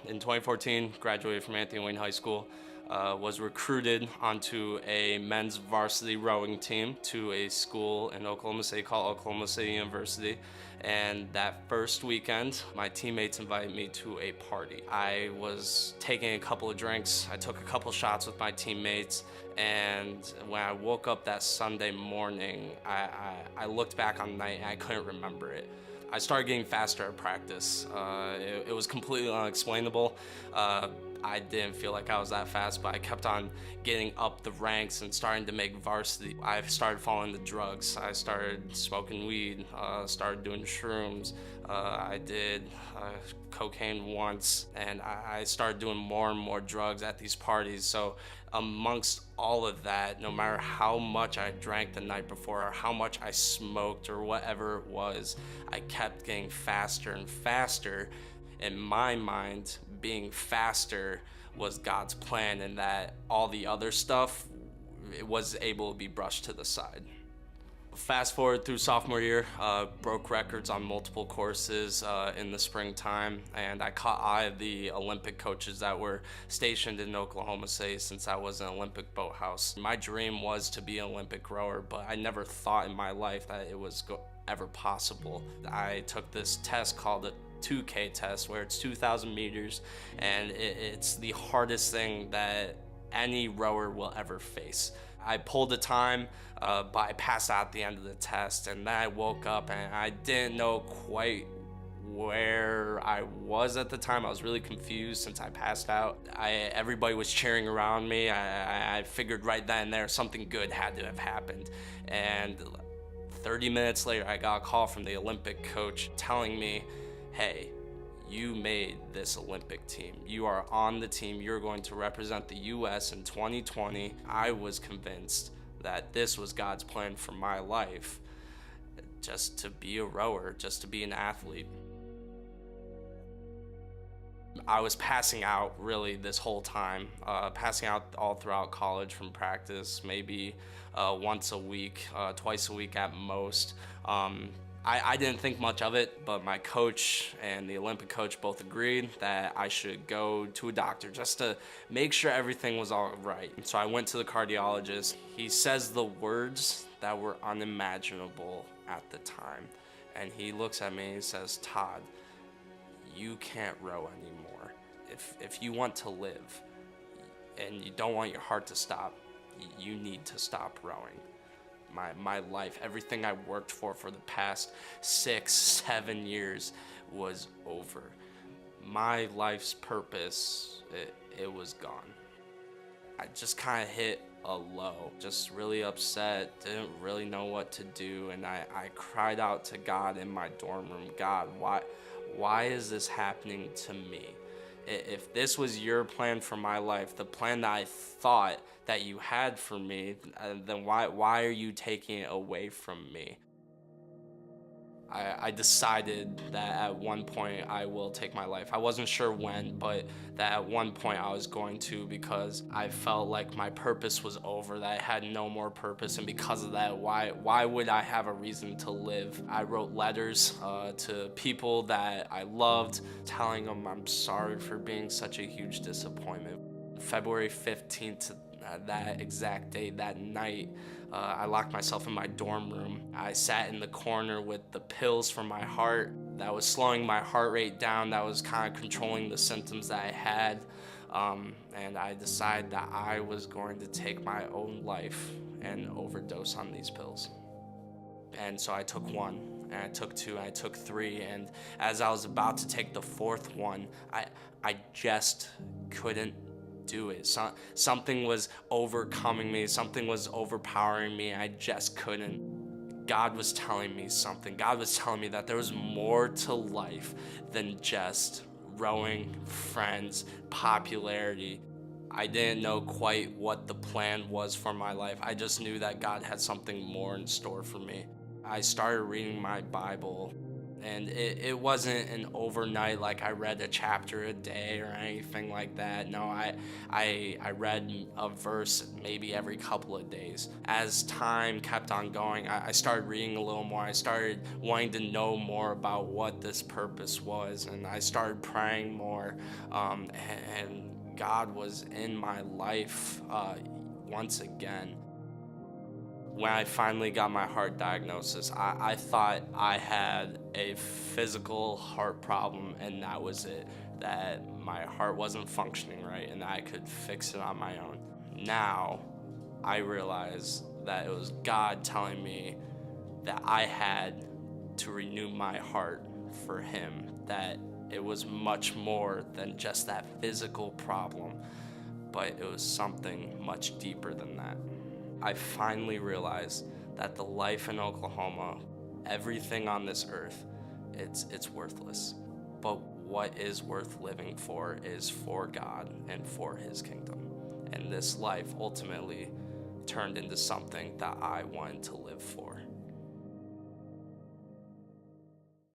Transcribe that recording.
In 2014, graduated from Anthony Wayne High School, was recruited onto a men's varsity rowing team to a school in Oklahoma City called Oklahoma City University. And that first weekend, my teammates invited me to a party. I was taking a couple of drinks, I took a couple shots with my teammates, and when I woke up that Sunday morning, I looked back on the night and I couldn't remember it. I started getting faster at practice. It was completely unexplainable. I didn't feel like I was that fast, but I kept on getting up the ranks and starting to make varsity. I started falling into drugs. I started smoking weed, started doing shrooms. I did cocaine once, and I started doing more and more drugs at these parties. So amongst all of that, no matter how much I drank the night before or how much I smoked or whatever it was, I kept getting faster and faster. In my mind, being faster was God's plan, and that all the other stuff, it was able to be brushed to the side. Fast forward through sophomore year, broke records on multiple courses in the springtime, and I caught eye of the Olympic coaches that were stationed in Oklahoma City since I was an Olympic boathouse. My dream was to be an Olympic rower, but I never thought in my life that it was ever possible. I took this test called a 2K test, where it's 2,000 meters, and it's the hardest thing that any rower will ever face. I pulled the time, but I passed out at the end of the test, and then I woke up and I didn't know quite where I was at the time. I was really confused since I passed out. Everybody was cheering around me. I figured right then and there something good had to have happened. And 30 minutes later, I got a call from the Olympic coach telling me, hey, you made this Olympic team. You are on the team. You're going to represent the U.S. in 2020. I was convinced that this was God's plan for my life, just to be a rower, just to be an athlete. I was passing out really this whole time, passing out all throughout college from practice, maybe once a week, twice a week at most. I didn't think much of it, but my coach and the Olympic coach both agreed that I should go to a doctor just to make sure everything was all right. So I went to the cardiologist. He says the words that were unimaginable at the time. And he looks at me and he says, Todd, you can't row anymore. If you want to live and you don't want your heart to stop, you need to stop rowing. My life, everything I worked for the past 6-7 years was over. My life's purpose, it was gone. I just kind of hit a low, just really upset, didn't really know what to do, and I cried out to God in my dorm room, God, why is this happening to me? If this was your plan for my life, the plan that I thought that you had for me, then why are you taking it away from me? I decided that at one point I will take my life. I wasn't sure when, but that at one point I was going to, because I felt like my purpose was over, that I had no more purpose, and because of that, why would I have a reason to live? I wrote letters to people that I loved, telling them I'm sorry for being such a huge disappointment. February 15th, that exact day, that night, I locked myself in my dorm room. I sat in the corner with the pills for my heart that was slowing my heart rate down, that was kind of controlling the symptoms that I had. And I decided that I was going to take my own life and overdose on these pills. And so I took one, and I took two, and I took three, and as I was about to take the fourth one, I just couldn't do it. Something was overcoming me, something was overpowering me, I just couldn't. God was telling me something. God was telling me that there was more to life than just rowing, friends, popularity. I didn't know quite what the plan was for my life. I just knew that God had something more in store for me. I started reading my Bible, And it wasn't an overnight, like I read a chapter a day or anything like that. No, I read a verse maybe every couple of days. As time kept on going, I started reading a little more. I started wanting to know more about what this purpose was, and I started praying more. And God was in my life once again. When I finally got my heart diagnosis, I thought I had a physical heart problem, and that was it. That my heart wasn't functioning right and I could fix it on my own. Now, I realize that it was God telling me that I had to renew my heart for Him, that it was much more than just that physical problem, but it was something much deeper than that. I finally realized that the life in Oklahoma, everything on this earth, it's worthless. But what is worth living for is for God and for His kingdom. And this life ultimately turned into something that I wanted to live for.